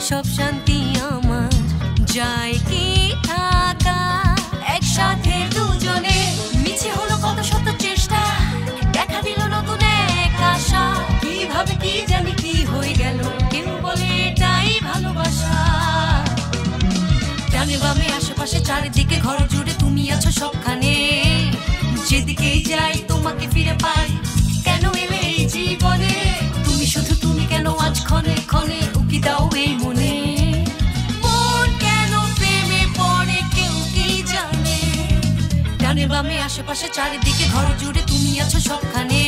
সব শান্তি আমার যায় কি থাকা একসাথে দুজনে মিছে হলো কত শত চেষ্টা দেখা দিল নতুন এক আশা কিভাবে কি জানি কি হয়ে গেল কেউ বলে এটাই ভালোবাসা ডানে বামে আশেপাশে চারিদিকে ঘর জুড়ে তুমি আছো সবখানে যেদিকেই যাই তোমাকে ফিরে পাই কেন এলে এই জীবনে তুমি শুধু তুমি কেন আজ ক্ষণে ক্ষণে উকি দাও এই মনে মন কেন প্রেমে পড়ে কেউ কি জানে ডানে বামে আশেপাশে চারিদিকে ঘর জুড়ে তুমি আছো সবখানে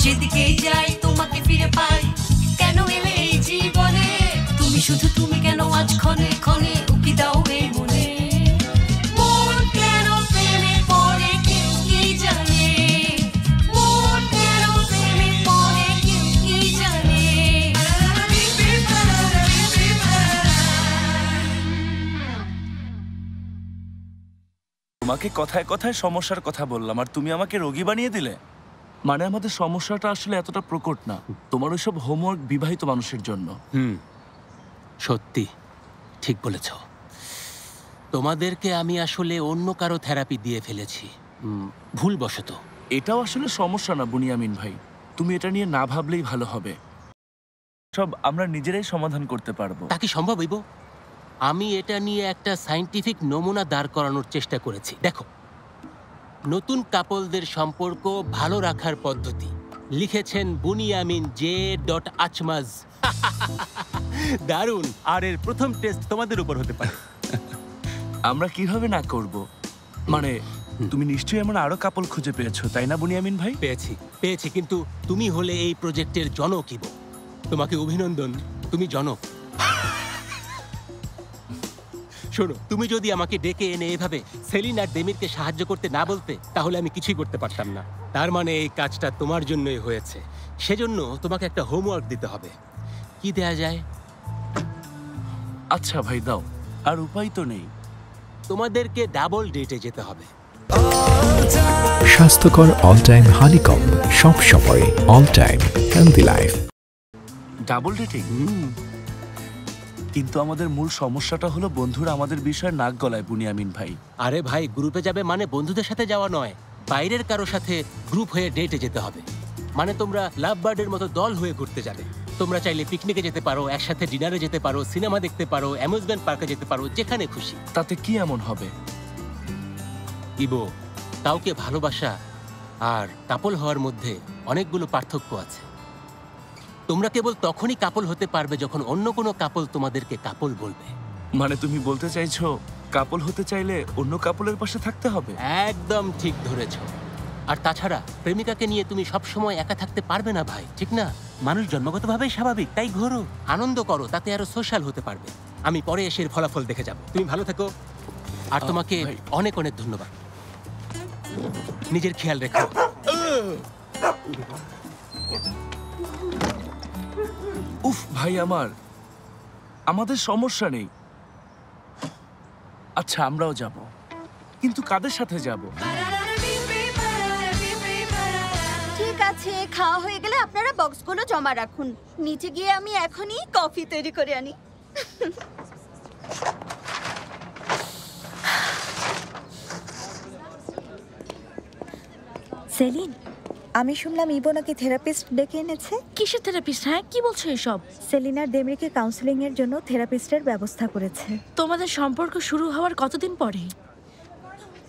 যেদিকেই যাই তোমাকে ফিরে পাই কেন এলে এই জীবনে তুমি শুধু তুমি কেন আজ ক্ষণে ক্ষণে উকি দাও এই মনে মন কেন প্রেমে পড়ে কেউ কি জানে মন কেন প্রেমে পড়ে কেউ কি জানে তোমাকে কথায় কথায় সমস্যার কথা বললাম আর তুমি আমাকে রোগী বানিয়ে দিলে মানে আমাদের সমস্যাটা আসলে এতটা প্রকট না তোমার ওইসব হোমওয়ার্ক বিবাহিত মানুষের জন্য সত্যি ঠিক বলেছ তোমাদেরকে আমি আসলে অন্য কারো থেরাপি দিয়ে ফেলেছি ভুলবশত এটাও আসলে সমস্যা না বুনিয়ামিন ভাই তুমি এটা নিয়ে না ভাবলেই ভালো হবে সব আমরা নিজেরাই সমাধান করতে পারবো তা কি সম্ভব হইব আমি এটা নিয়ে একটা সায়েন্টিফিক নমুনা দাঁড় করানোর চেষ্টা করেছি দেখো নতুন কাপলদের সম্পর্ক ভালো রাখার পদ্ধতি লিখেছেন বুনিয়ামিন জে.আচমাজ দারুণ আর এর প্রথম টেস্ট তোমাদের উপর হতে পারে আমরা কিভাবে না করব মানে তুমি নিশ্চয়ই এমন আরো কাপল খুঁজে পেয়েছো তাই না বুনিয়ামিন ভাই পেয়েছি কিন্তু তুমি হলে এই প্রজেক্টের জনক ইবো তোমাকে অভিনন্দন তুমি জনক শোনো তুমি যদি আমাকে ডেকে এনে এভাবে সেলিন আর ডেমিরকে সাহায্য করতে না বলতে তাহলে আমি কিছুই করতে পারতাম না তার মানে এই কাজটা তোমার জন্যই হয়েছে সেজন্য তোমাকে একটা হোমওয়ার্ক দিতে হবে কি দেয়া যায় আচ্ছা ভাই দাও আর উপায় তো নেই তোমাদেরকে ডাবল ডেটে যেতে হবে স্বাস্থ্যকর অল টাইম হানিকম সব সময় all time healthy life double dating কিন্তু আমাদের মূল সমস্যাটা হলো বন্ধুরা আমাদের বিষয়ে নাক গলায় বুনিয়ামিন ভাই আরে ভাই গ্রুপে যাবে মানে বন্ধুদের সাথে যাওয়া নয় বাইরের কারো সাথে গ্রুপ হয়ে ডেটে যেতে হবে মানে তোমরা লাভ বার্ডের মতো দল হয়ে ঘুরতে যাবে তোমরা চাইলে পিকনিকে যেতে পারো একসাথে ডিনারে যেতে পারো সিনেমা দেখতে পারো অ্যামিউজমেন্ট পার্কে যেতে পারো যেখানে খুশি তাতে কি এমন হবে ইবো কাউকে ভালোবাসা আর কাপল হওয়ার মধ্যে অনেকগুলো পার্থক্য আছে তোমরা কেবল তখনই কাপল হতে পারবে যখন অন্য কোনো কাপল তোমাদেরকে কাপল বলবে মানে তুমি বলতে চাইছো কাপল হতে চাইলে অন্য কাপলের পাশে থাকতে হবে একদম ঠিক ধরেছো আর তাছাড়া প্রেমিকাকে নিয়ে তুমি সবসময় একা থাকতে পারবে না ভাই ঠিক না মানুষ জন্মগতভাবেই স্বাভাবিক তাই ঘোরো আনন্দ করো তাতে আরো সোশ্যাল হতে পারবে আমি পরে এসে এর ফলাফল দেখে যাব তুমি ভালো থেকো আর তোমাকে অনেক অনেক ধন্যবাদ নিজের খেয়াল রেখো উফ ভাই আমাদের সমস্যা নেই আচ্ছা আমরাও যাব কিন্তু কাদের সাথে যাব ঠিক আছে খাওয়া হয়ে গেলে আপনারা বক্সগুলো জমা রাখুন নিচে গিয়ে আমি এখনই কফি তৈরি করে আনি সেলিন আমি শুনলাম ইবো নাকি থেরাপিস্ট ডেকে এনেছে কিসের থেরাপিস্ট হ্যাঁ কি বলছো এসব সেলিনার ডেমিরকে কাউন্সেলিং এর জন্য থেরাপিস্টের ব্যবস্থা করেছে তোমাদের সম্পর্ক শুরু হওয়ার কতদিন পরে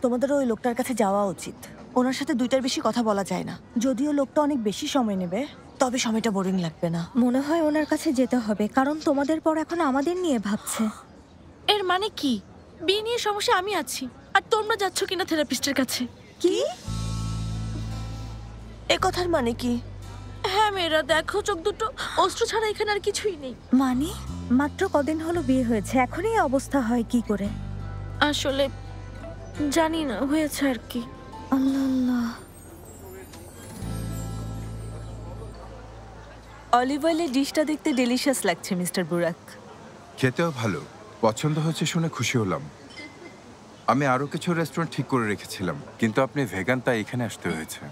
তোমাদের ওই লোকটার কাছে যাওয়া উচিত ওনার সাথে দুইটার বেশি কথা বলা যায় না যদিও লোকটা অনেক বেশি সময় নেবে তবে সময়টা বোরিং লাগবে না মনে হয় ওনার কাছে যেতে হবে কারণ তোমাদের পর এখন আমাদের নিয়ে ভাবছে এর মানে কি বিয়ে নিয়ে সমস্যা আমি আছি আর তোমরা যাচ্ছ কিনা থেরাপিস্টের কাছে কি এ কথার মানে কি হ্যাঁ মেয়েরা দেখো চোখ দুটো অস্ত্র ছাড়া এখানে আর কিছুই নেই মানে মাত্র কদিন হলো বিয়ে হয়েছে এখনই অবস্থা হয় কি করে আসলে জানি না হয়েছে আর কি আল্লাহ আল্লাহ অলিভ অয়েলের ডিশটা দেখতে ডেলিশিয়াস লাগছে মিস্টার বুরাক খেতেও ভালো পছন্দ হয়েছে শুনে খুশি হলাম আমি আরো কিছু রেস্টুরেন্ট ঠিক করে রেখেছিলাম কিন্তু আপনি ভেগান তাই এখানে আসতে হয়েছে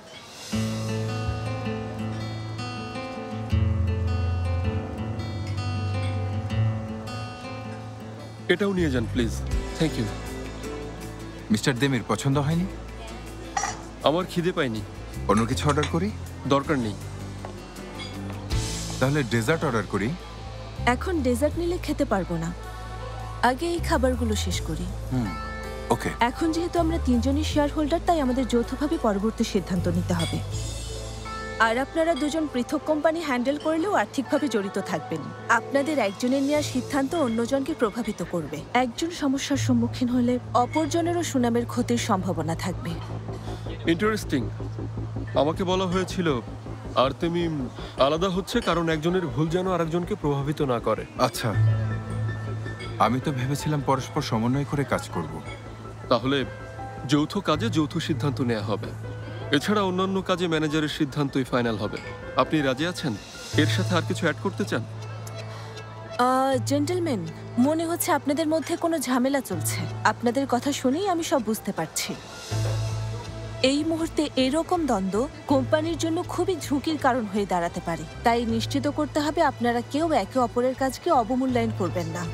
এটাও নিয়ে যান please. Thank you. Mister Demir পছন্দ হয়নি? আমার খিদে পাইনি। অন্য কিছু অর্ডার করি? দরকার নেই। তাহলে ডেজার্ট অর্ডার করি। এখন ডেজার্ট নিলে খেতে পারবো না, আগে এই খাবারগুলো শেষ করি। ওকে। এখন যেহেতু আমরা তিনজনই শেয়ার হোল্ডার, তাই আমাদের যৌথভাবে পরবর্তী সিদ্ধান্ত নিতে হবে। আর আপনারা দুজন পৃথক কোম্পানি হ্যান্ডেল করলেও আর্থিকভাবে জড়িত থাকবেন। আপনাদের একজনের নেওয়ার সিদ্ধান্ত অন্যজনকে প্রভাবিত করবে। একজন সমস্যার সম্মুখীন হলে অপরজনেরও সুনামের ক্ষতির সম্ভাবনা থাকবে। ইন্টারেস্টিং। আমাকে বলা হয়েছিল আর্তেমিম আলাদা হচ্ছে কারণ একজনের ভুল যেন আরেকজনকে প্রভাবিত না করে। আচ্ছা, আমি তো ভেবেছিলাম পরস্পর সমন্বয় করে কাজ করব। তাহলে যৌথ কাজে যৌথ সিদ্ধান্ত নেওয়া হবে। এছাড়া অন্যান্য কাজে ম্যানেজারের সিদ্ধান্তই ফাইনাল হবে। আপনি রাজি আছেন? এর সাথে আর কিছু অ্যাড করতে চান? জেন্টলম্যান, মনে হচ্ছে আপনাদের মধ্যে কোনো ঝামেলা চলছে। আপনাদের কথা শুনেই আমি সব বুঝতে পারছি। এই মুহূর্তে এরকম দ্বন্দ্ব কোম্পানির জন্য খুবই ঝুঁকির কারণ হয়ে দাঁড়াতে পারে। তাই নিশ্চিত করতে হবে আপনারা কেউ একে অপরের কাজকে অবমূল্যায়ন করবেন না।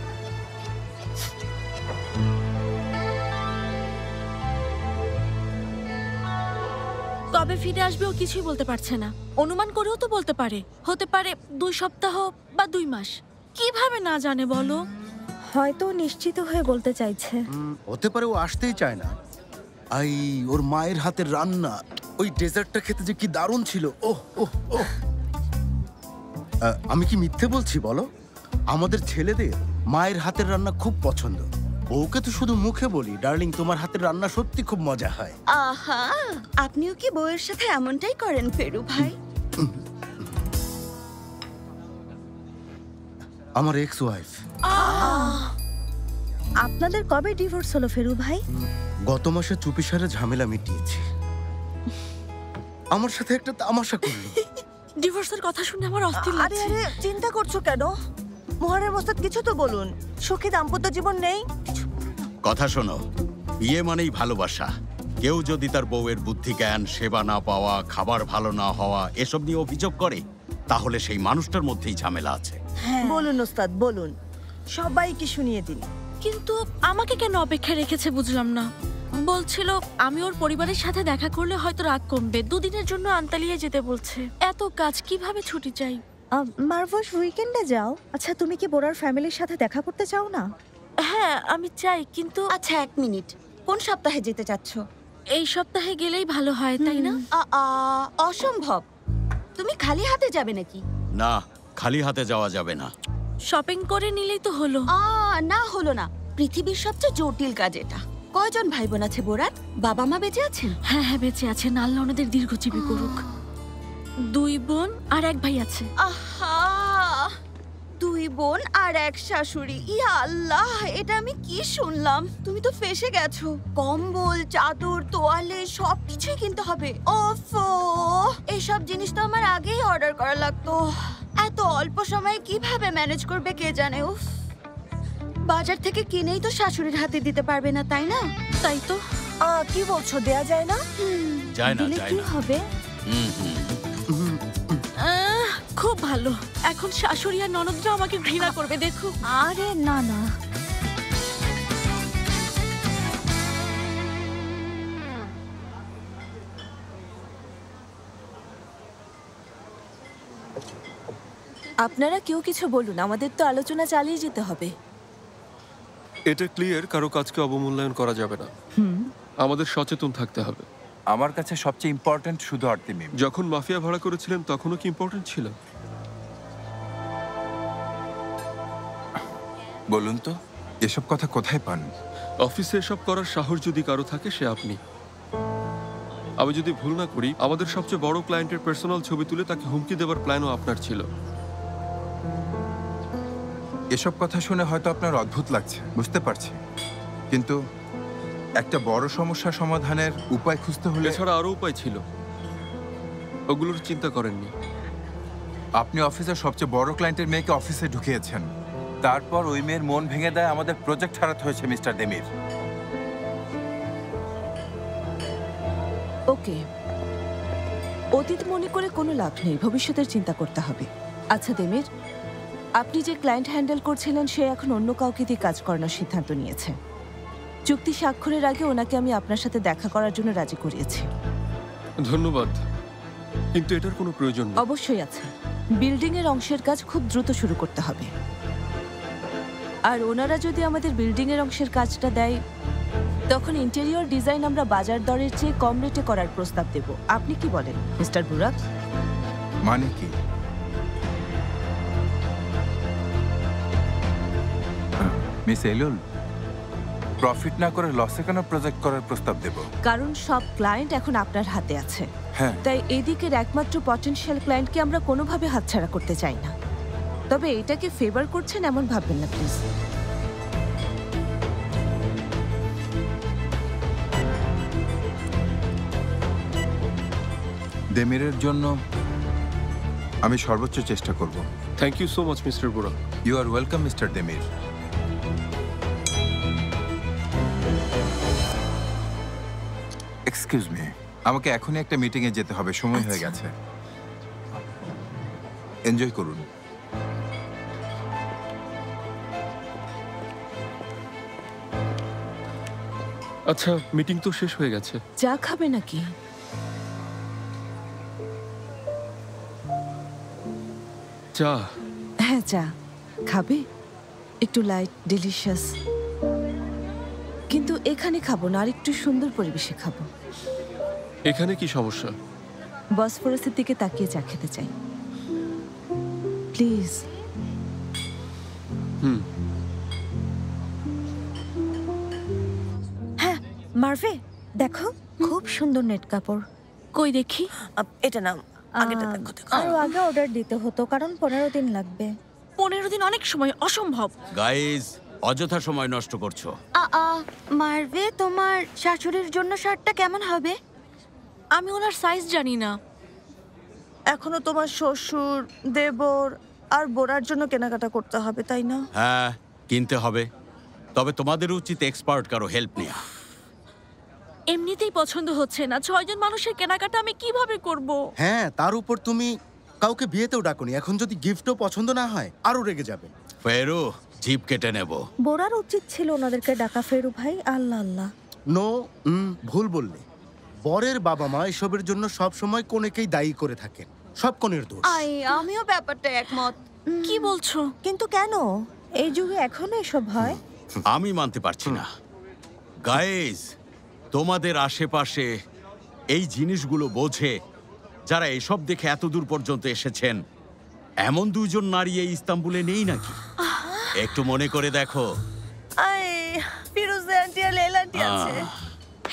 কবে ফিরে আসবে ও কিছুই বলতে পারছে না। অনুমান করেও তো বলতে পারে, হতে পারে 2 সপ্তাহ বা 2 মাস। কিভাবে না জানে বলো? হয়তো নিশ্চিত হয়ে বলতে চাইছে। হতে পারে ও আসতেই চায় না। ওর মায়ের হাতের রান্না, ওই ডেজার্টটা খেতে যে কি দারুণ ছিল। ওহ ওহ ওহ, আমি কি মিথ্যে বলছি বলো? আমাদের ছেলেদের মায়ের হাতের রান্না খুব পছন্দ। ওকে তো শুধু মুখে বলি, ডার্লিং তোমার হাতের রান্না সত্যি খুব মজা হয়। আহা, আপনিও কি বউয়ের সাথে এমনটাই করেন ফেরু ভাই? আমার এক্স ওয়াইফ। আপনাদের কবে ডিভোর্স হলো ফেরু ভাই? গত মাসে চুপিসারে ঝামেলা মিটিয়েছি। আমার সাথে একটা তামাশা করলো। ডিভোর্সের কথা শুনে আমার অস্থির আরে লাগছে। আরে, চিন্তা করছো কেন? মোহরের মোস্তাদ কিছু তো বলুন। সুখী দাম্পত্য জীবন নেই? কথা শোনো, বিয়ে মানেই ভালোবাসা। কেউ যদি তার বউয়ের বুদ্ধি জ্ঞান, সেবা না পাওয়া, খাবার ভালো না হওয়া এসব নিয়ে অভিযোগ করে, তাহলে সেই মানুষটার মধ্যেই ঝামেলা আছে। বলুন ওস্তাদ, বলুন, সবাইকে শুনিয়ে দিন। কিন্তু আমাকে কেন অপেক্ষায় রেখেছে বুঝলাম না। বলছিল আমি ওর পরিবারের সাথে দেখা করলে হয়তো রাগ কমবে। 2 দিনের জন্য আন্তালিয়ে যেতে বলছে। এত কাজ, কিভাবে ছুটি চাই? মারভস, উইকেন্ডে যাও। আচ্ছা, তুমি কি বোরার ফ্যামিলির সাথে দেখা করতে চাও না? হ্যাঁ, আমি চাই, কিন্তু আচ্ছা 1 মিনিট, কোন সপ্তাহে যেতে চাচ্ছ? এই সপ্তাহে গেলেই ভালো হয়, তাই না? অসম্ভব। তুমি খালি হাতে যাবে নাকি? না, খালি হাতে যাওয়া যাবে না। শপিং করে নিলেই তো হলো। না হলো না। পৃথিবীর সবচেয়ে জটিল কাজ এটা। কয়জন ভাই বোন আছে বোরার? বাবা মা বেঁচে আছেন? হ্যাঁ হ্যাঁ, বেঁচে আছেন। আল্লাহ ওনাদের দীর্ঘজীবী করুক। 2 বোন আর 1 ভাই আছে। আহা, 2 বোন আর 1 শাশুড়ি। ইয়া আল্লাহ, এটা আমি কি শুনলাম? তুমি তো ফেসে গেছো। কম্বল, চাদর, তোয়ালে সবকিছুই কিনতে হবে। ওফো, এইসব জিনিস তো আমার আগেই অর্ডার করা লাগতো। এত অল্প সময়ে কিভাবে ম্যানেজ করবে কে জানে। উফ, বাজার থেকে কিনেই তো শাশুড়ির হাতে দিতে পারবে না, তাই না? তাই তো। কি বলছো, দেয়া যায় না? যায় না, দিলে যায় কি না। হবে? খুব ভালো। এখন শাশুড়ি আর ননদরা আমাকে ঘৃণা করবে, দেখো। আরে না না, আপনারা কেউ কিছু বলুন, আমাদের তো আলোচনা চালিয়ে যেতে হবে। এটা ক্লিয়ার, কারো কাজকে অবমূল্যায়ন করা যাবে না। আমাদের সচেতন থাকতে হবে। আমার কাছে সবচেয়ে ইম্পর্ট্যান্ট শুধু আর্তেমিম। যখন মাফিয়া ভাড়া করেছিলেন তখনও কি ইম্পর্টেন্ট ছিল? বলুন তো, এসব কথা কোথায় পান? অফিসে এসব করার সাহস যদি কারো থাকে, সে আপনি। আমি যদি ভুল না করি, আমাদের সবচেয়ে বড় ক্লায়েন্টের পার্সোনাল ছবি তুলে তাকে হুমকি দেওয়ার প্ল্যানও আপনার ছিল। এসব কথা শুনে হয়তো আপনার অদ্ভুত লাগছে, বুঝতে পারছি, কিন্তু একটা বড় সমস্যা সমাধানের উপায় খুঁজতে হলে। এছাড়া আরো উপায় ছিল, ওগুলোর চিন্তা করেননি। আপনি অফিসের সবচেয়ে বড় ক্লায়েন্টের মেয়েকে অফিসে ঢুকিয়েছেন, তারপর ওই মেয়ের মন ভেঙে দেয় আমাদের প্রজেক্ট হারাতে হয়েছে মিস্টার দেমির। ওকে, অতীত মনে করে কোনো লাভ নেই, ভবিষ্যতের চিন্তা করতে হবে। আচ্ছা দেমির, আপনি যে ক্লায়েন্ট হ্যান্ডেল করছিলেন সে এখন অন্য কাউকে দিয়ে কাজ করানোর সিদ্ধান্ত নিয়েছে। চুক্তি স্বাক্ষরের আগে ওনাকে আমি আপনার সাথে দেখা করার জন্য রাজি করিয়েছি। ধন্যবাদ, কিন্তু এটার কোনো প্রয়োজন নেই। অবশ্যই আছে। বিল্ডিং এর অংশের কাজ খুব দ্রুত শুরু করতে হবে, আর ওনারা যদি আমাদের বিল্ডিং এর অংশের কাজটা দেয় তখন ইন্টেরিয়র ডিজাইন আমরা বাজার দরের চেয়ে কম রেটে করার প্রস্তাব দেব। আপনি কি বলেন মিস্টার বুরাক? মানে কি? মিস এলুল, প্রফিট না করে লসে কেন প্রজেক্ট করার প্রস্তাব দেব? কারণ সব ক্লায়েন্ট এখন আপনার হাতে আছে। হ্যাঁ, তাই এদিকের একমাত্র পটেনশিয়াল ক্লায়েন্টকে আমরা কোনোভাবে হাতছাড়া করতে চাই না। তবে এটাকে ফেভার করছেন এমন ভাববেন না প্লিজ। দেমিরের জন্য আমি সর্বোচ্চ চেষ্টা করব। Thank you so much mister Burak. You are welcome mister Demir. Excuse me, আমাকে এখনই একটা মিটিংয়ে যেতে হবে, সময় হয়ে গেছে। এনজয় করুন। আচ্ছা, মিটিং তো শেষ হয়ে গেছে। চা খাবে নাকি? চা? হ্যাঁ, চা খাবে, একটু লাইট ডেলিশিয়াস। কিন্তু এখানে খাবো না, আর একটু সুন্দর পরিবেশে খাবো। এখানে কি সমস্যা? বসফরাসের দিকে তাকিয়ে চা খেতে চাই, প্লিজ। হ্যাঁ মার্ভে, দেখো খুব সুন্দর নেট কাপড়। কই দেখি। এটা না, আগেটা দেখো। আরো আগে অর্ডার দিতে হতো, কারণ 15 দিন লাগবে। 15 দিন অনেক সময়, অসম্ভব। গাইজ, অযথা সময় নষ্ট করছো। মার্ভে, তোমার শাশুড়ির জন্য শার্টটা কেমন হবে? আমি ওনার সাইজ জানি না। এখনো তোমার শ্বশুর, দেবর আর বোরার জন্য কেনাকাটা করতে হবে, তাই না? হ্যাঁ, কিনতে হবে। তবে তোমাদের উচিত এক্সপার্ট কারো হেল্প নেওয়া। এমনিতেই পছন্দ হচ্ছে না, 6 জন মানুষের কেনাকাটা আমি কিভাবে করব? হ্যাঁ, তার উপর তুমি কাউকে বিয়েতেও ডাকোনি। এখন যদি গিফটও পছন্দ না হয় আরো রেগে যাবে। ফেরু, জিপ কেটে নেব। বোরার উচিত ছিল ওনাদেরকে ডাকা। ফেরু ভাই, আল্লাহ আল্লাহ। নো, ভুল বললে। বরের বাবা মা এসবের জন্য সব সময় কনেকেই দায়ী করে থাকেন। সব কনের দোষ। আমিও ব্যাপারটা একমত। কি বলছো? কিন্তু কেন এই যুগে এখনো এসব হয়? আমি মানতে পারছি না। গাইজ, তোমাদের আশেপাশে এই জিনিসগুলো বোঝে যারা এসব দেখে এত দূর পর্যন্ত এসেছেন, এমন দুজন নারী এই ইস্তাম্বুলে নেই নাকি? একটু মনে করে দেখো। ফিরোজা আন্টি আর লেলা আন্টি আছে।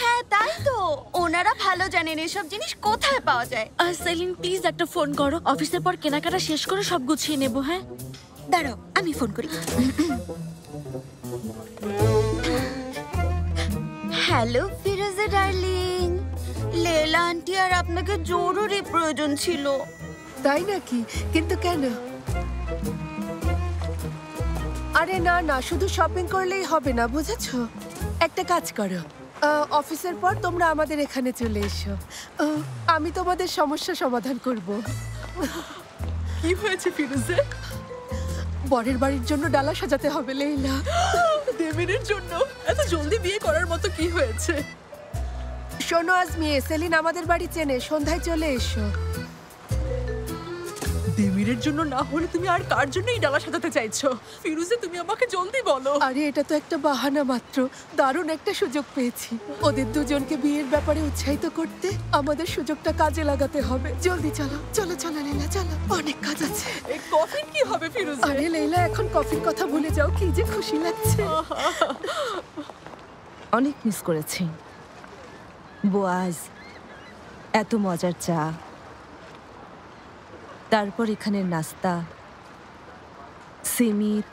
হ্যাঁ, তাই তো। ওনারা ভালো জানেন এসব জিনিস কোথায় পাওয়া যায়। সেলিন, প্লিজ একটা ফোন করো। অফিসের পর কেনাকাটা শেষ করে সব গুছিয়ে নেব। হ্যাঁ, দাঁড়াও, আমি ফোন করি। হ্যালো ফিরোজা ডার্লিং, লেলা আন্টি আর আপনাকে জরুরি প্রয়োজন ছিল। তাই নাকি? কিন্তু কেন? আরে না না, শুধু শপিং করলেই হবে না, বুঝেছো? একটা কাজ করো, অফিসের পর তোমরা আমাদের এখানে চলে এসো। আমি তোমাদের সমস্যা সমাধান করব। কি হয়েছে ফিরোজে? বরের বাড়ির জন্য ডালা সাজাতে হবে লেইলা। দেবীরের জন্য? এত জলদি বিয়ে করার মতো কি হয়েছে? শোনো আজমি, সেলিন আমাদের বাড়ি চেনে, সন্ধ্যায় চলে এসো। দেবীরের জন্য না হলে তুমি আর কার জন্য এই ডালা সাজাতে চাইছো? ফিরোজে, তুমি আমাকে জলদি বলো। আরে এটা তো একটা বাহানা মাত্র। দারুণ একটা সুযোগ পেয়েছি ওদের দুজনকে বিয়ের ব্যাপারে উৎসাহিত করতে। আমাদের সুযোগটা কাজে লাগাতে হবে। জলদি চলো চলো চলো লেলা, চলো, অনেক কাজ আছে। এই কফির কি হবে ফিরোজে? আরে লেলা, এখন কফির কথা ভুলে যাও, কি যে খুশি লাগছে। অনেক মিস করেছি বোয়াজ, এত মজার চা, তারপর এখানের নাস্তা, সিমিত,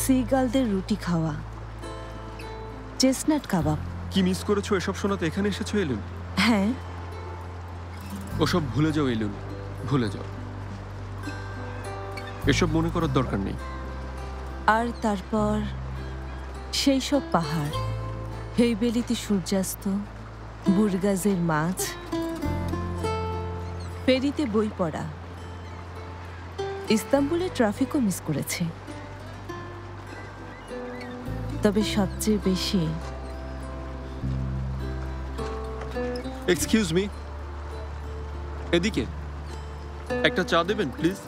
সিগালদের রুটি খাওয়া, চেস্টনাট কাবাব। কি মিস করেছো এসব শোনাতে এখানে এসেছো এলুন? হ্যাঁ, ওসব ভুলে যাও এলুন, ভুলে যাও। এসব মনে করার দরকার নেই। আর তারপর সেই সব পাহাড়, হেইবেলিতে সূর্যাস্ত, বুরগাজের মাছ, ফেরিতে বই পড়া, ইস্তাম্বুলের ট্রাফিকও মিস করেছি, তবে সবচেয়ে বেশি এক্সকিউজ মি, এদিকে একটা চা দেবেন প্লিজ।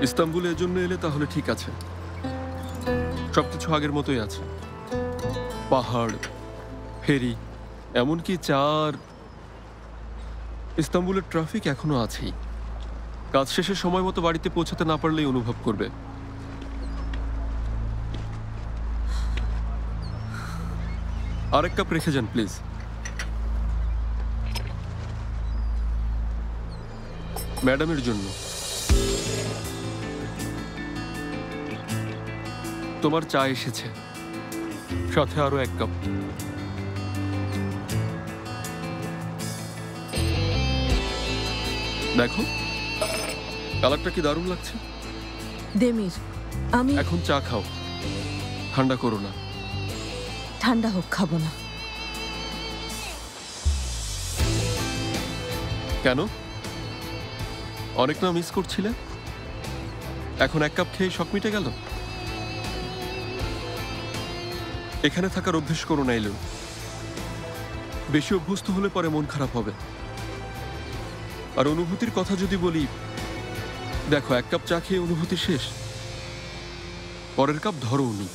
ইস্তাম্বুলে এজন্য এলে তাহলে ঠিক আছে, সবকিছু আগের মতোই আছে, পাহাড়, ফেরি, এমনকি চার। ইস্তাম্বুলের ট্রাফিক এখনো আছেই, কাজ শেষে সময় মতো বাড়িতে পৌঁছাতে না পারলেই অনুভব করবে। আরেক কাপ রেখে যান প্লিজ। ম্যাডামের জন্য। তোমার চা এসেছে, সাথে আরো এক কাপ। দেখো কালারটা কি দারুণ লাগছে। দেমির, আমি এখন চা খাও, ঠান্ডা করো না। ঠান্ডা হোক, খাবো না। কেন? অনেক না মিস করছিলে? এখন এক কাপ খেয়ে শখ মিটে গেল? এখানে থাকার অভ্যেস করো না এলো, বেশি অভ্যস্ত হলে পরে মন খারাপ হবে। আর অনুভূতির কথা যদি বলি, দেখো এক কাপ চা খেয়ে অনুভূতি শেষ, পরের কাপ ধরো নি,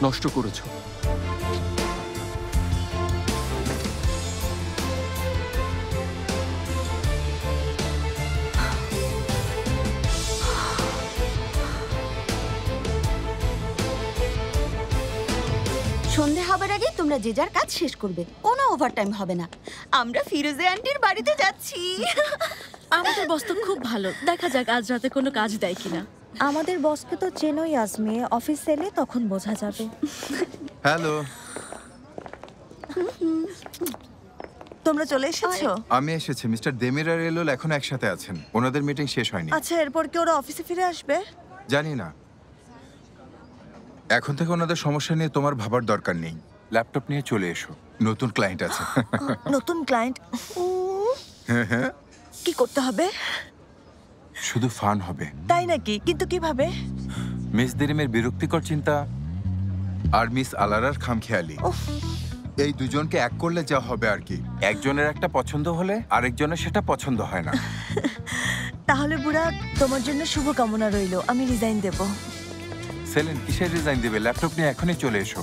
নষ্ট করেছো। সন্ধে হবার আগে তোমরা যে যার কাজ শেষ করবে, কোনো ওভারটাইম হবে না। আমরা ফিরোজে আন্টির বাড়িতে যাচ্ছি। আমাদের বস তো খুব ভালো, দেখা যাক আজ রাতে কোনো কাজ দেয় কিনা। আমাদের বসকে তো চেনোই আজমি, অফিস এলে তখন বোঝা যাবে। হ্যালো, তোমরা চলে এসেছো? আমি এসেছি। মিস্টার দেমির আর এলোল এখন একসাথে আছেন, ওনাদের মিটিং শেষ হয়নি। আচ্ছা, এরপর কি ওরা অফিসে ফিরে আসবে? জানি না, এখন থেকে ওনাদের সমস্যা নিয়ে তোমার ভাবার দরকার নেই। ল্যাপটপ নিয়ে চলে এসো, নতুন ক্লায়েন্ট আছে। নতুন ক্লায়েন্ট? কি করতে হবে? শুধু ফান হবে। তাই নাকি? কিন্তু কিভাবে? মিস দেরিমের বিরক্তিকর চিন্তা আর মিস আলারার খামখেয়ালি, এই দুজনকে এক করলে যা হবে আর কি। একজনের একটা পছন্দ হলে আরেকজনের সেটা পছন্দ হয় না। তাহলে বুড়া, তোমার জন্য শুভকামনা রইল। আমি রিজাইন দেব। সেলিন কিসের রিজাইন দেবে? ল্যাপটপ নিয়ে এখনই চলে এসো।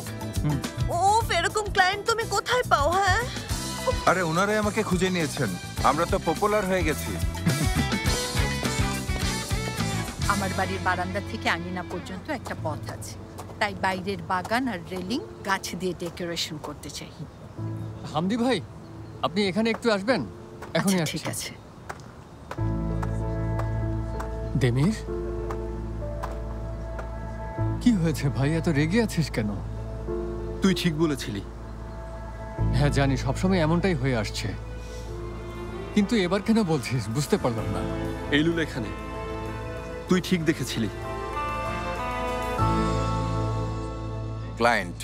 এরকম ক্লায়েন্ট তুমি কোথায় পাও? হ্যাঁ, আরে ওনারাই আমাকে খুঁজে নিয়েছেন, আমরা তো পপুলার হয়ে গেছি। আমার বাড়ির বারান্দা থেকে আঙিনা পর্যন্ত একটা পথ আছে, তাই বাইরের বাগান আর রেলিং গাছ দিয়ে ডেকোরেশন করতে চাই। হামদি ভাই, আপনি এখানে একটু আসবেন? এখনই ঠিক আছে। দেমির, কি হয়েছে ভাই? এত রেগে আছিস কেন? তুই ঠিক বলেছিলি। হ্যাঁ জানি, সবসময় এমনটাই হয়ে আসছে, কিন্তু এবার কেন বলছিস বুঝতে পারলাম না। এলুল এখানে, তুই ঠিক দেখেছিলি। ক্লায়েন্ট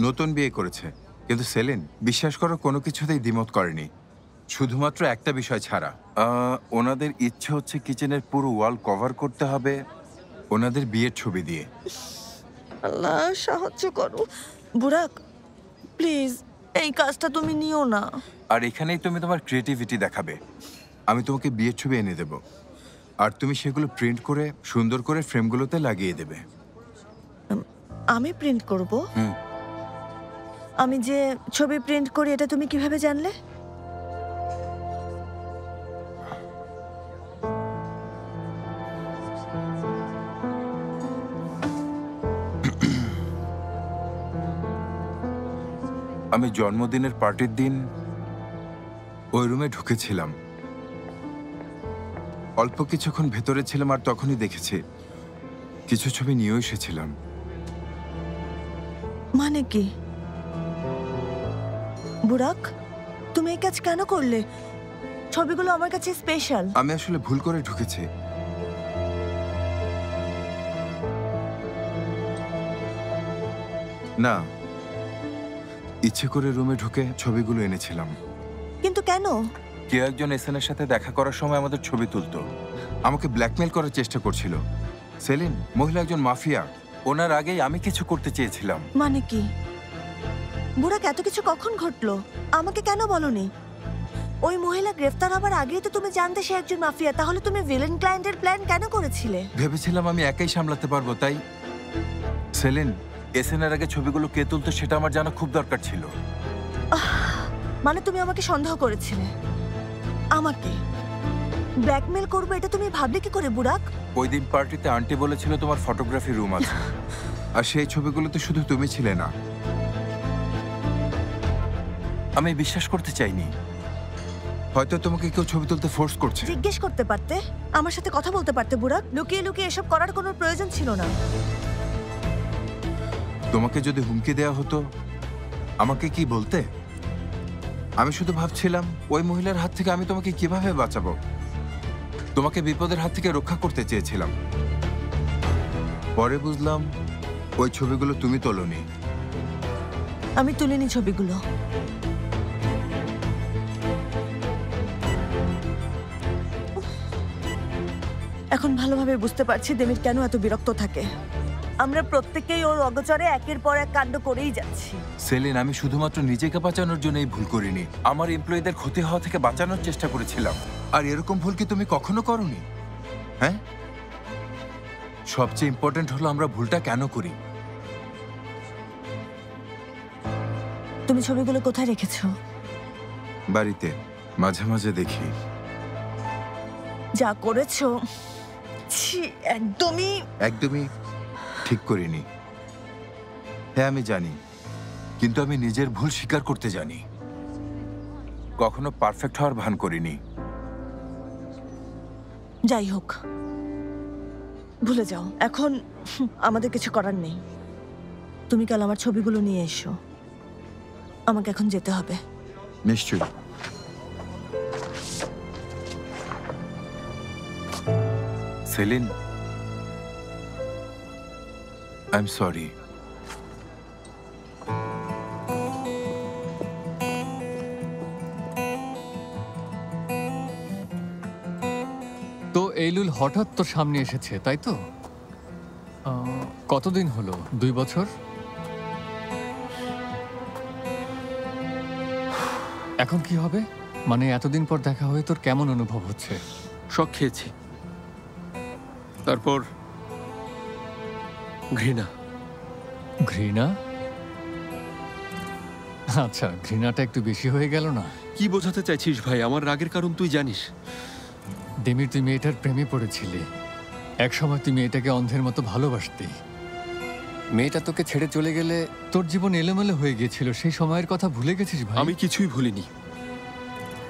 নতুন বিয়ে করেছে, কিন্তু সেলিন বিশ্বাস করো কোনো কিছুতেই দ্বিমত করেনি, শুধুমাত্র একটা বিষয় ছাড়া। ওনাদের ইচ্ছে হচ্ছে কিচেনের পুরো ওয়াল কভার করতে হবে ওনাদের বিয়ের ছবি দিয়ে। আল্লাহ সাহায্য করো। বুড়াক, প্লিজ এই কাজটা তুমি নিও না। আর এখানেই তুমি তোমার ক্রিয়েটিভিটি দেখাবে। আমি তোমাকে বিয়ের ছবি এনে দেব, আর তুমি সেগুলো প্রিন্ট করে সুন্দর করে ফ্রেমগুলোতে লাগিয়ে দেবে। আমি প্রিন্ট করব? আমি যে ছবি প্রিন্ট করি এটা তুমি কিভাবে জানলে? আমি জন্মদিনের পার্টির দিন ওই রুমে ঢুকেছিলাম, অল্প কিছুক্ষণ ভেতরে ছিলাম, আর তখনই দেখেছি কিছু ছবি নিয়েও এসেছিলাম। মানে কি? বুড়াক, তুমি এই কাজ কেন করলে? ছবিগুলো আমার কাছে স্পেশাল। আমি আসলে ভুল করে ঢুকেছি। না, ইচ্ছে করে রুমে ঢুকে ছবিগুলো এনেছিলাম। কিন্তু কেন? কেউ একজন এসএনের সাথে দেখা করার সময় আমাদের ছবি তুলতো, আমাকে ব্ল্যাকমেল করার চেষ্টা করছিল। সেলিন মহিলা একজন মাফিয়া, ওনার আগেই আমি কিছু করতে চেয়েছিলাম। মানে কি? বুড়াক, এত কিছু কখন ঘটলো? আমাকে কেন বলনি? ওই মহিলা গ্রেফতার হবার আগেই তো তুমি জানতে সে একজন মাফিয়া, তাহলে তুমি ভিলেন ক্লায়েন্টের প্ল্যান কেন করেছিলে? ভেবেছিলাম আমি একাই সামলাতে পারবো, তাই। সেলিন, এসএনের আগে ছবিগুলো কে তুলতো সেটা আমার জানা খুব দরকার ছিল। মানে তুমি আমাকে সন্দেহ করেছিলে? আমাকে ব্ল্যাকমেল করবে এটা তুমি ভাবলে কি করে বুড়াক? ওই দিন পার্টিতে আন্টি বলেছিল তোমার ফটোগ্রাফি রুম আছে, আর সেই ছবিগুলোতে শুধু তুমি ছিলে না। আমি বিশ্বাস করতে চাইনি, হয়তো তোমাকে কেউ ছবি তুলতে ফোর্স করছে। জিজ্ঞেস করতে পারতে, আমার সাথে কথা বলতে পারতে বুড়াক। লুকিয়ে লুকিয়ে এসব করার কোনো প্রয়োজন ছিল না। তোমাকে যদি হুমকি দেওয়া হতো আমাকে কি বলতে? আমি শুধু ভাবছিলাম ওই মহিলার হাত থেকে আমি তোমাকে কিভাবে বাঁচাবো। তোমাকে বিপদের হাত থেকে রক্ষা করতে চেয়েছিলাম। পরে বুঝলাম ওই ছবিগুলো তুমি তোলনি। আমি তুলিনি ছবিগুলো। এখন ভালোভাবে বুঝতে পারছি দেমির কেন এত বিরক্ত থাকে। আমরা প্রত্যেকেই ওর অগোচরে একের পর এক কাণ্ড করেই যাচ্ছি। সেলিন, আমি শুধুমাত্র নিজেকে বাঁচানোর জন্যই ভুল করিনি, আমার এমপ্লয়ীদের ক্ষতি হওয়া থেকে বাঁচানোর চেষ্টা করেছিলাম। আর এরকম ভুল কি তুমি কখনো করোনি? হ্যাঁ, সবচেয়ে ইম্পর্টেন্ট হলো আমরা ভুলটা কেন করি। তুমি ছবিগুলো কোথায় রেখেছো? বাড়িতে, মাঝে মাঝে দেখি। যা করেছো একদমই ঠিক করিনি। হ্যাঁ আমি জানি, কিন্তু আমি নিজের ভুল স্বীকার করতে জানি। কখনো পারফেক্ট হওয়ার ভান করিনি। যাই হোক, ভুলে যাও। এখন আমাদের কিছু করার নেই। তুমি কাল আমার ছবিগুলো নিয়ে এসো, আমাকে এখন যেতে হবে। নিশ্চয়ই। Saline, I am sorry. তো এইলুল হঠাৎ তোর সামনে এসেছে, তাই তো? কতদিন হলো? 2 বছর? এখন কি হবে? মানে এতদিন পর দেখা হয়ে তোর কেমন অনুভব হচ্ছে? শক খেয়েছি, তারপর ঘৃণা। ঘৃণা? আচ্ছা, ঘৃণাটা একটু বেশি হয়ে গেল না? কি বোঝাতে চাইছিস ভাই? আমার রাগের কারণ তুই জানিস। দেমির, তুই মেয়েটার প্রেমে পড়েছিলি। এক সময় তুই মেয়েটাকে অন্ধের মতো ভালোবাসতি। মেয়েটা তোকে ছেড়ে চলে গেলে তোর জীবন এলোমেলো হয়ে গিয়েছিল। সেই সময়ের কথা ভুলে গেছিস ভাই? আমি কিছুই ভুলিনি।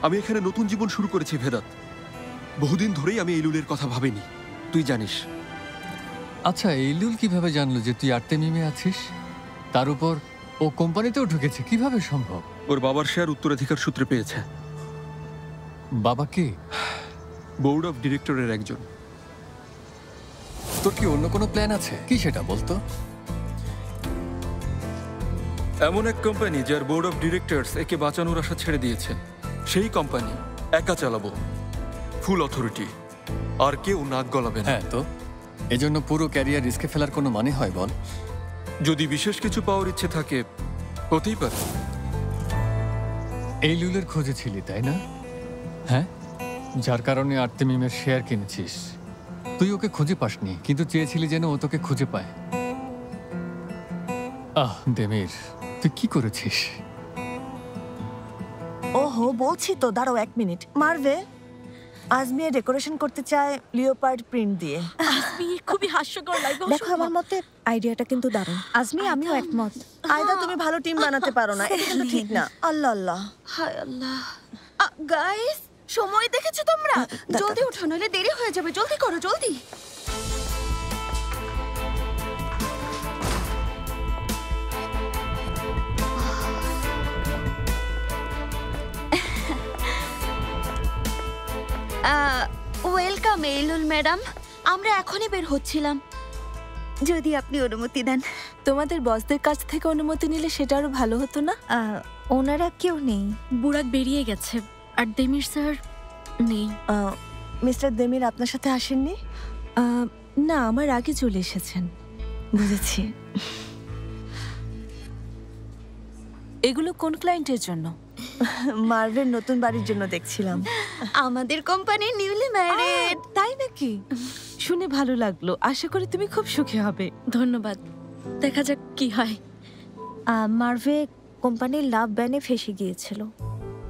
আমি এখানে নতুন জীবন শুরু করেছি ভেদাত। বহুদিন ধরেই আমি এইলুলের কথা ভাবিনি, তুই জানিস। আচ্ছা, এইলুল কিভাবে জানলো যে তুই আর্তেমিমে আছিস? তার উপর ও কোম্পানিতেও ঢুকেছে, কিভাবে সম্ভব? ওর বাবার শেয়ার উত্তরাধিকার সূত্রে পেয়েছে। বাবা কে? বোর্ড অফ ডিরেক্টরের একজন। তোর কি অন্য কোনো প্ল্যান আছে? কি সেটা বলতো? এমন এক কোম্পানি যার বোর্ড অফ ডিরেক্টরস একে বাঁচানোর আশা ছেড়ে দিয়েছে। সেই কোম্পানি একা চালাবো, ফুল অথরিটি, আর কেউ নাক গলাবে না। হ্যাঁ, তো এজন্য পুরো ক্যারিয়ার রিস্কে ফেলার কোনো মানে হয় বল? যদি বিশেষ কিছু পাওয়ার ইচ্ছে থাকে, হতেই পারে। এইলুলের খোঁজে ছিলি, তাই না? হ্যাঁ, যার কারণে আর্তেমিমের শেয়ার কিনেছিস। তুই ওকে খুঁজে পাসনি, কিন্তু চেয়েছিলি যেন ও তোকে খুঁজে পায়। দেমির, তুই কি করেছিস? ওহো, বলছি তো, দাঁড়াও 1 মিনিট। মারবে, আজমি ডেকোরেশন করতে চায় লিওপার্ড প্রিন্ট দিয়ে। আজমি খুবই হাস্যকর লাগবে। দেখো, আমার মতে আইডিয়াটা কিন্তু দারুণ। আজমি, আমিও একমত। আয়দা, তুমি ভালো টিম বানাতে পারো না, এটা কিন্তু ঠিক না। আল্লাহ আল্লাহ, হায় আল্লাহ। গাইস, সময় দেখেছো তোমরা? জলদি ওঠো, নইলে দেরি হয়ে যাবে। জলদি করো, জলদি। Welcome Eylul madam. আমরা এখনই বের হচ্ছিলাম, যদি আপনি অনুমতি দেন। তোমাদের বসদের কাছ থেকে অনুমতি নিলে সেটা আরো ভালো হতো না? ওনারা কেউ নেই। বুড়াক বেরিয়ে গেছে, আর দেমির স্যার নেই। মিস্টার দেমির আপনার সাথে আসেননি? না, আমার আগে চলে এসেছেন। বুঝেছি। এগুলো কোন ক্লায়েন্টের জন্য? মার্ভের নতুন বাড়ির জন্য দেখছিলাম। আমাদের কোম্পানি নিউলি ম্যারিড। তাই নাকি? শুনে ভালো লাগলো। আশা করি তুমি খুব সুখী হবে। ধন্যবাদ, দেখা যাক কি হয়। মার্ভে কোম্পানির লাভ ব্যানে ফেসে গিয়েছিল।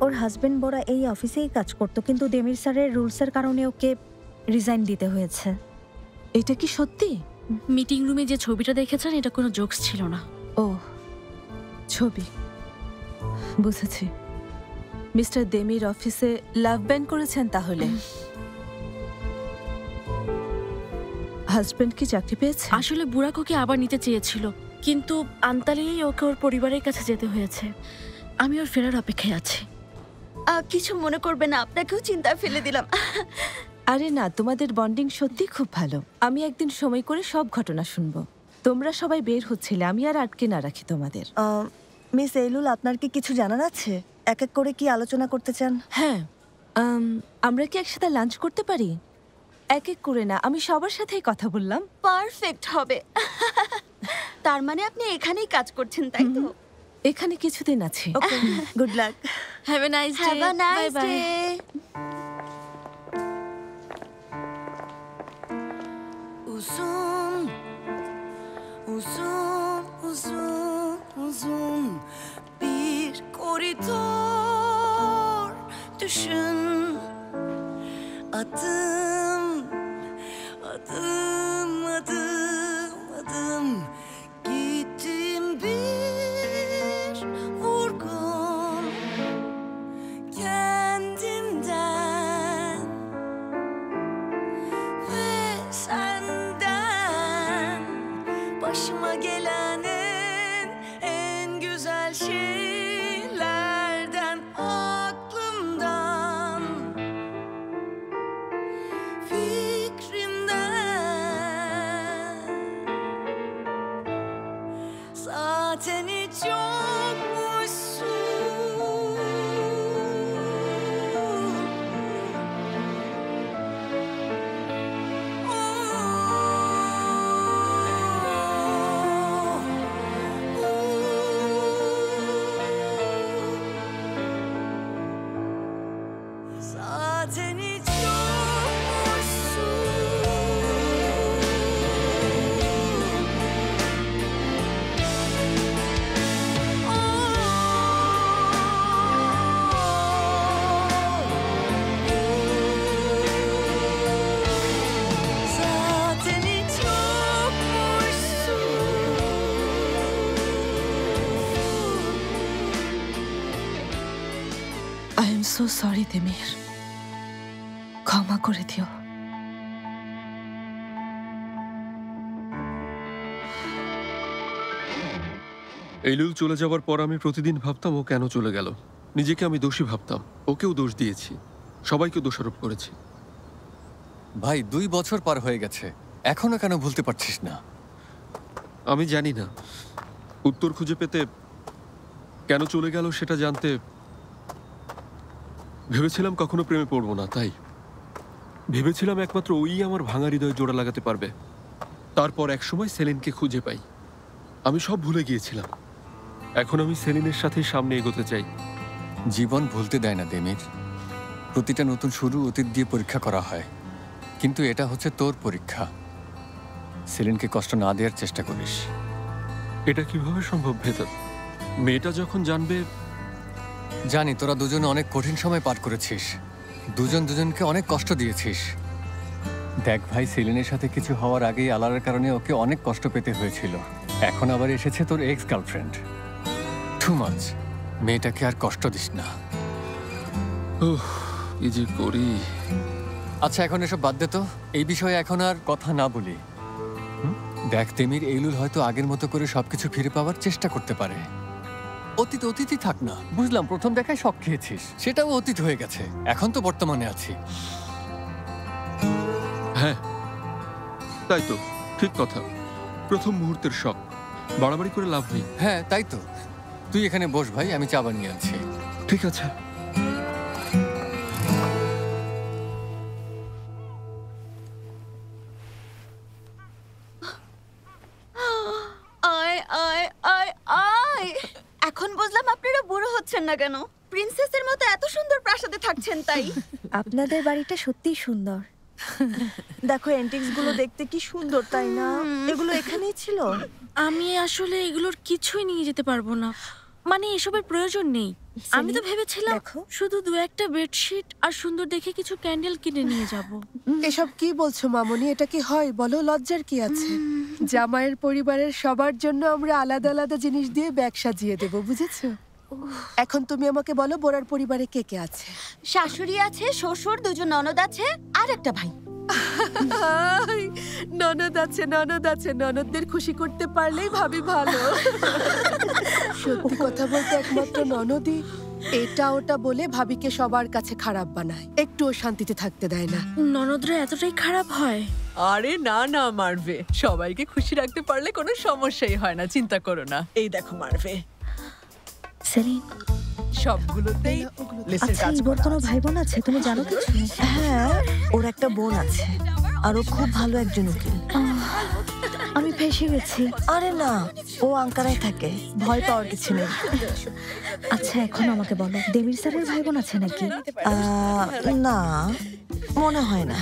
ওর হাজবেন্ড বড়া এই অফিসেই কাজ করতো, কিন্তু দেমির স্যারের রুলসের কারণে ওকে রিজাইন দিতে হয়েছে। এটা কি সত্যি? মিটিং রুমে যে ছবিটা দেখেছেন এটা কোনো জোকস ছিল না। ও, ছবি, বুঝেছি। মিস্টার দেমির অফিসে লাভ ব্যান করেছেন তাহলে? হাজবেন্ড কি চাকরি পেয়েছে? আসলে বুড়াক ওকে আবার নিতে চেয়েছিল, কিন্তু আন্তালিয়েই ওকে ওর পরিবারের কাছে যেতে হয়েছে। আমি ওর ফেরার অপেক্ষায় আছি। কিছু মনে করবে না, আপনাকেও চিন্তায় ফেলে দিলাম। আরে না, তোমাদের বন্ডিং সত্যি খুব ভালো। আমি একদিন সময় করে সব ঘটনা শুনবো। তোমরা সবাই বের হচ্ছিলে, আমি আর আটকে না রাখি তোমাদের। মিস এইলুল, আপনার কি কিছু জানার আছে? এক এক করে কি আলোচনা করতে চান? হ্যাঁ, আমরা কি একসাথে লাঞ্চ করতে পারি? এক এক করে না, আমি সবার সাথেই কথা বললাম। পারফেক্ট হবে। তার মানে আপনি এখানেই কাজ করছেন, তাই তো? এখানে কিছুদিন আছি। Okay, good luck. Have a nice day. Have a nice day. Uzun, uzun, uzun, uzun bir koridor düşün. Adım, adım, adım, adım gittim bir vurgun kendimden ve senden. Başıma gelenin en güzel şeylerden, aklımdan, fikrimden. Zaten hiç yokmuşsun. Zaten hiç Zaten hiç I am so sorry Demir, ক্ষমা করে দিও। Eylul চলে যাওয়ার পর আমি প্রতিদিন ভাবতাম ও কেন চলে গেল। নিজেকে আমি দোষী ভাবতাম, ওকেও দোষ দিয়েছি, সবাইকে দোষারোপ করেছি। ভাই 2 বছর পার হয়ে গেছে, এখনো কেন ভুলতে পারছিস না? আমি জানি না, উত্তর খুঁজে পেতে, কেন চলে গেল সেটা জানতে ভেবেছিলাম কখনো প্রেমে পড়বো না। তাই ভেবেছিলাম একমাত্র ওই আমার ভাঙা হৃদয় জোড়া লাগাতে পারবে। তারপর একসময় সেলিনকে খুঁজে পাই। আমি সব ভুলে গিয়েছিলাম। এখন আমি সেলিনের সাথে সামনে এগোতে চাই। জীবন ভুলতে দেয় না দেমির। প্রতিটা নতুন শুরু অতীত দিয়ে পরীক্ষা করা হয়, কিন্তু এটা হচ্ছে তোর পরীক্ষা। সেলিনকে কষ্ট না দেওয়ার চেষ্টা করিস। এটা কিভাবে সম্ভব ভেতর? মেয়েটা যখন জানবে। জানি তোরা দুজনে অনেক কঠিন সময় পার করেছিস, দুজন দুজনকে অনেক কষ্ট দিয়েছিস। দেখ ভাই, সেলিনের সাথে কিছু হওয়ার আগেই আলারের কারণে ওকে অনেক কষ্ট পেতে হয়েছিল। এখন আবার এসেছে তোর এক্স গার্লফ্রেন্ড। Too much. মেয়েটাকে আর কষ্ট দিস না। কি যে করি। আচ্ছা, এখন এসব বাদ দে তো, এই বিষয়ে এখন আর কথা না বলি। দেখ তেমির, এইলুল হয়তো আগের মতো করে সবকিছু ফিরে পাওয়ার চেষ্টা করতে পারে। অতীত অতীতই থাক না। বুঝলাম প্রথম দেখায় শক খেয়েছিস, সেটাও অতীত হয়ে গেছে। এখন তো বর্তমানে আছি। হ্যাঁ তাই তো, ঠিক কথা। প্রথম মুহূর্তের শক, বাড়াবাড়ি করে লাভ নেই। হ্যাঁ তাই তো। তুই এখানে বস ভাই, আমি চা বানিয়ে আনছি। ঠিক আছে। থাকছেন না কেন? প্রিন্সেসের মতো এত সুন্দর প্রাসাদে থাকছেন তাই। আপনাদের বাড়িটা সত্যিই সুন্দর। দেখো এন্টিক্স গুলো দেখতে কি সুন্দর, তাই না? এগুলো এখানেই ছিল। আমি আসলে এগুলোর কিছুই নিয়ে যেতে পারবো না, মানে এসবের প্রয়োজন নেই। আমি তো ভেবেছিলাম শুধু 2-1টা বেডশিট আর সুন্দর দেখে কিছু ক্যান্ডেল কিনে নিয়ে যাব। এসব কি বলছো মামনি? এটা কি হয় বলো? লজ্জার কি আছে? জামাইয়ের পরিবারের সবার জন্য আমরা আলাদা আলাদা জিনিস দিয়ে ব্যাগ সাজিয়ে দেব, বুঝেছো? এখন তুমি আমাকে বলো বোরার পরিবারে কে কে আছে? শাশুড়ি আছে, শ্বশুর, 2জন ননদ আছে আর একটা ভাই। ননদ আছে, ননদ আছে। ননদদের খুশি করতে পারলেই ভাবি ভালো। সত্যি কথা বলতে একমাত্র ননদই এটা ওটা বলে ভাবিকে সবার কাছে খারাপ বানায়, একটুও শান্তিতে থাকতে দেয় না। ননদরা এতটাই খারাপ হয়? আরে না না মারভে, সবাইকে খুশি রাখতে পারলে কোনো সমস্যাই হয় না, চিন্তা করো না। এই দেখো মারভে, সেলিন সবগুলোতেই লেসের আচ্ছা, কাজ ইবোর কোনো ভাই বোন আছে তুমি জানো কিছু? হ্যাঁ, ওর একটা বোন আছে আর ও খুব ভালো একজন উকিল। আমি ফেঁসে গেছি। আরে না, ও আঙ্কারায় থাকে, ভয় পাওয়ার কিছু নেই। আচ্ছা এখন আমাকে বলো, দেবীর স্যারের ভাই বোন আছে নাকি? না, মনে হয় না।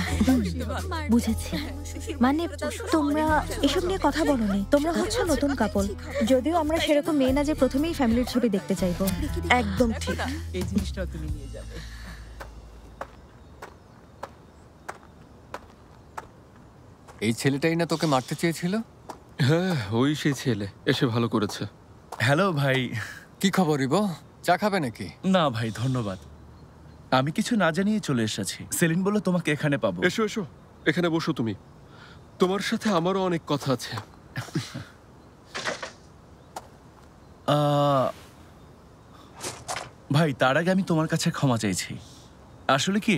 বুঝেছি, মানে তোমরা এসব নিয়ে কথা বলোনি। তোমরা হচ্ছে নতুন কাপল, যদিও আমরা সেরকম মেয়ে না যে প্রথমেই ফ্যামিলির ছবি দেখতে চাইবো। একদম ঠিক। এই জিনিসটাও তুমি নিয়ে যাবে। এই ছেলেটাই না তোকে মারতে চেয়েছিল? হ্যাঁ, ওই সেই ছেলে এসে ভালো করেছে। হ্যালো ভাই। কি খবর ইবো? চা খাবে নাকি? না ভাই, ধন্যবাদ। আমি কিছু না জানিয়ে চলে এসেছি। সেলিন বলল তোমাকে এখানে পাবো। এসো এসো, এখানে বসো তুমি। তোমার সাথে আমারও অনেক কথা আছে। ভাই, তার আগে আমি তোমার কাছে ক্ষমা চাইছি। আসলে কি,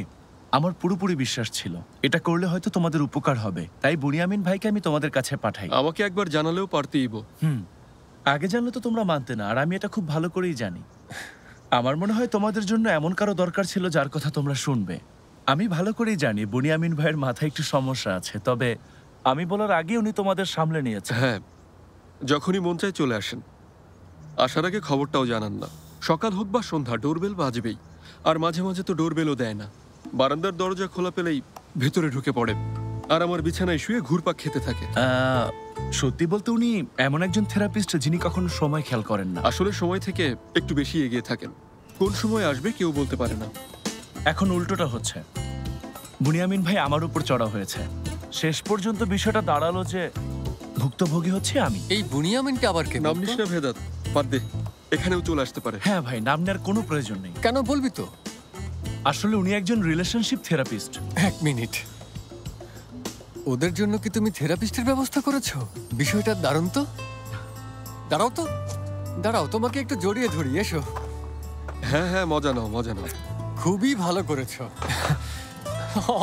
আমার পুরোপুরি বিশ্বাস ছিল এটা করলে হয়তো তোমাদের উপকার হবে, তাই বুনিয়ামিন ভাইকে আমি তোমাদের কাছে পাঠাই। আমাকে একবার জানালেও পারতে ইবো। আগে জানলে তো তোমরা মানতে না, আর আমি এটা খুব ভালো করেই জানি। আমার মনে হয় তোমাদের জন্য এমন কারো দরকার ছিল যার কথা তোমরা শুনবে। আমি ভালো করেই জানি বুনিয়ামিন ভাইয়ের মাথায় একটু সমস্যা আছে, তবে আমি বলার আগে উনি তোমাদের সামলে নিয়েছে। হ্যাঁ, যখনই মন চায় চলে আসেন। আসার আগে খবরটাও জানান না। সকাল হোক বা সন্ধ্যা ডোরবেল বাজবেই, আর মাঝে মাঝে তো ডোরবেলও দেয় না। বারান্দার দরজা খোলা পেলেই ভেতরে ঢুকে পড়ে আর আমার বিছানায় শুয়ে ঘুরপাক খেতে থাকে। সত্যি বলতে উনি এমন একজন থেরাপিস্ট যিনি কখনো সময় খেয়াল করেন না। আসলে সময় থেকে একটু বেশি এগিয়ে থাকেন। কোন সময় আসবে কেউ বলতে পারে না। এখন উল্টোটা হচ্ছে, বুনিয়ামিন ভাই আমার উপর চড়া হয়েছে। শেষ পর্যন্ত বিষয়টা দাঁড়ালো যে ভুক্তভোগী হচ্ছে আমি। এই বুনিয়ামিনকে আবার কে? নাম নিস না ভেদাত, বাদ দে, এখানেও চলে আসতে পারে। হ্যাঁ ভাই, নাম নেওয়ার কোনো প্রয়োজন নেই। কেন বলবি তো? আসলে উনি একজন রিলেশনশিপ থেরাপিস্ট। এক মিনিট, ওদের জন্য কি তুমি থেরাপিস্টের ব্যবস্থা করেছো? বিষয়টা দারুণ তো। দাঁড়াও তো, দাঁড়াও, তোমাকে একটু জড়িয়ে ধরি, এসো। হ্যাঁ হ্যাঁ, মজা নাও মজা নাও। খুবই ভালো করেছো,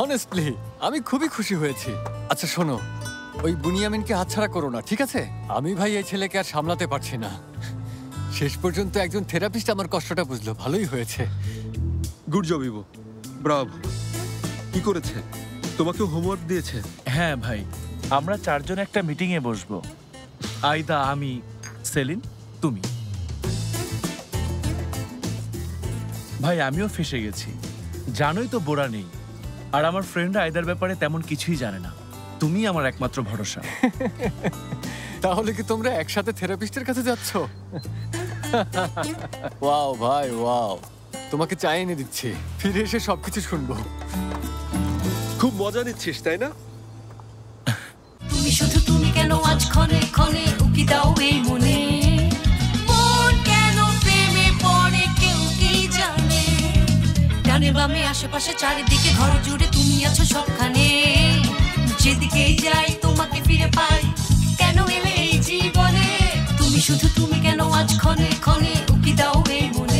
অনেস্টলি আমি খুবই খুশি হয়েছি। আচ্ছা শোনো, ওই বুনিয়ামিনকে হাতছাড়া করো না, ঠিক আছে? আমি ভাই এই ছেলেকে আর সামলাতে পারছি না। শেষ পর্যন্ত একজন থেরাপিস্ট আমার কষ্টটা বুঝলো, ভালোই হয়েছে। Good job ইবো, Bravo. কি করেছে? তোমাকে হোমওয়ার্ক দিয়েছে? হ্যাঁ ভাই, আমরা 4 জন একটা মিটিং এ বসবো। আইদা, আমি, সেলিন, তুমি। ভাই আমিও ফেসে গেছি, জানোই তো বোরা নেই, আর আমার ফ্রেন্ড আইদার ব্যাপারে তেমন কিছুই জানে না। তুমি আমার একমাত্র ভরসা। তাহলে কি তোমরা একসাথে থেরাপিস্টের কাছে যাচ্ছ? ওয়াও ভাই ওয়াও, তোমাকে চা এনে দিচ্ছি, ফিরে এসে সবকিছু শুনবো। খুব মজা নিচ্ছিস তাই না? তুমি শুধু তুমি কেন আজ ক্ষণে ক্ষণে উকি দাও এই মনে, মন কেন প্রেমে পড়ে কেউ কি জানে। ডানে বামে আশেপাশে চারিদিকে ঘর জুড়ে তুমি আছো সবখানে, যেদিকেই যাই তোমাকে ফিরে পাই। কেন এলে এই জীবনে, তুমি শুধু তুমি কেন আজ ক্ষণে ক্ষণে উকি দাও এই মনে।